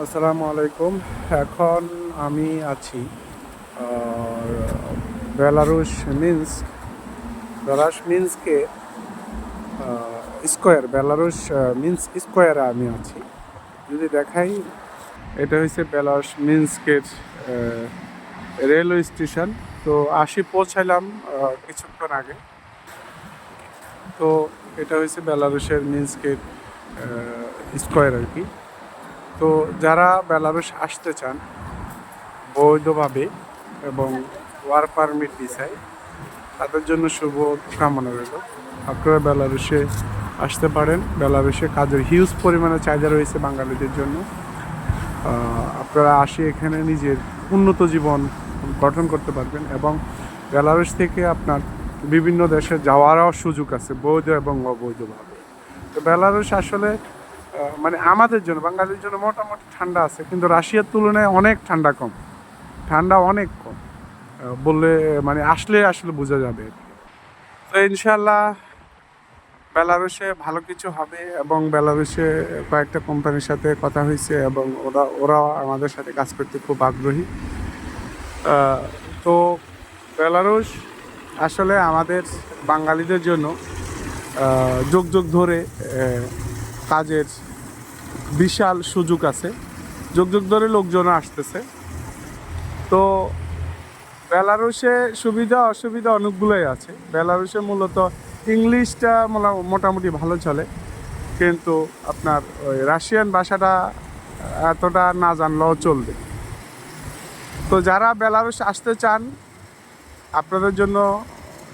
আসসালামু আলাইকুম। এখন আমি আছি বেলারুশ মিন্স্ক। বেলারুশ মিন্স্কে স্কোয়ার, বেলারুশ মিন্স্ক স্কোয়ারে আমি আছি। যদি দেখাই, এটা হচ্ছে বেলারুশ মিন্স্কের রেলওয়ে স্টেশন। তো পৌঁছাইলাম কিছুক্ষণ আগে। তো এটা হচ্ছে বেলারুশের মিন্স্কের স্কোয়ার আর কি। তো যারা বেলারুশ আসতে চান বৈধভাবে এবং ওয়ার্ক পারমিট ভিসায়, তাদের জন্য শুভ কামনা রইল। আপনারা বেলারুশে আসতে পারেন। বেলারুশে কাজের হিউজ পরিমাণে চাহিদা রয়েছে বাঙালিদের জন্য। আপনারা এখানে নিজের উন্নত জীবন গঠন করতে পারবেন এবং বেলারুশ থেকে আপনার বিভিন্ন দেশে যাওয়ারও সুযোগ আছে, বৈধ এবং অবৈধভাবে। তো বেলারুশ আসলে মানে আমাদের জন্য, বাঙালির জন্য মোটামুটি ঠান্ডা আছে, কিন্তু রাশিয়ার তুলনায় অনেক ঠান্ডা অনেক কম বললে মানে আসলে বোঝা যাবে। তো ইনশাল্লাহ বেলারুশে ভালো কিছু হবে এবং বেলারুশে কয়েকটা কোম্পানির সাথে কথা হয়েছে এবং ওরা আমাদের সাথে কাজ করতে খুব আগ্রহী। তো বেলারুশ আসলে আমাদের বাঙালিদের জন্য যুগ যুগ ধরে কাজের বিশাল সুযোগ আছে, যুগ যুগ ধরে লোকজন আসতেছে। তো বেলারুশে সুবিধা অসুবিধা অনেকগুলোই আছে। বেলারুশে মূলত ইংলিশটা মোটামুটি ভালো চলে, কিন্তু আপনার ওই রাশিয়ান ভাষাটা এতটা না জানলেও চলবে। তো যারা বেলারুশ আসতে চান, আপনাদের জন্য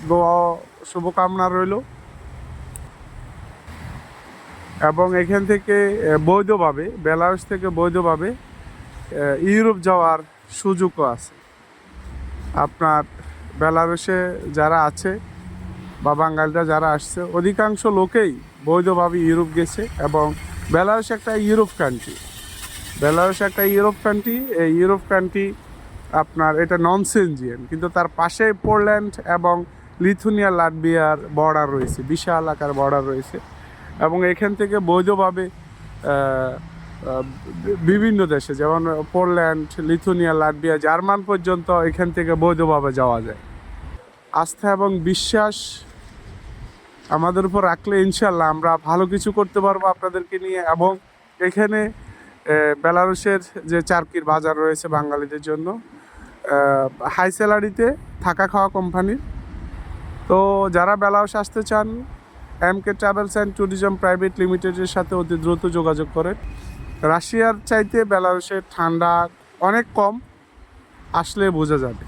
দোয়া শুভকামনা রইল এবং এখান থেকে বৈধভাবে, বেলারুশ থেকে বৈধভাবে ইউরোপ যাওয়ার সুযোগও আছে। আপনার বেলারুশে যারা আছে বা বাঙালিরা যারা আসছে, অধিকাংশ লোকেই বৈধভাবে ইউরোপ গেছে এবং বেলারুশ একটা ইউরোপ কান্ট্রি। এই ইউরোপ কান্ট্রি আপনার এটা নন সেনজিয়ান, কিন্তু তার পাশে পোল্যান্ড এবং লিথুনিয়া লাটভিয়ার বর্ডার রয়েছে, বিশাল আকার বর্ডার রয়েছে এবং এখান থেকে বৈধভাবে বিভিন্ন দেশে, যেমন পোল্যান্ড, লিথুনিয়া, লাটভিয়া, জার্মান পর্যন্ত এখান থেকে বৈধভাবে যাওয়া যায়। আস্থা এবং বিশ্বাস আমাদের উপর রাখলে ইনশাল্লাহ আমরা ভালো কিছু করতে পারবো আপনাদেরকে নিয়ে। এবং এখানে বেলারুশের যে চারকির বাজার রয়েছে বাঙালিদের জন্য, হাই স্যালারিতে থাকা খাওয়া কোম্পানির। তো যারা বেলারুশ আসতে চান, MK travels and tourism private লিমিটেডের সাথে অতি দ্রুত যোগাযোগ করেন। রাশিয়ার চাইতে বেলারুশের ঠান্ডা অনেক কম, আসলে বোঝা যাবে।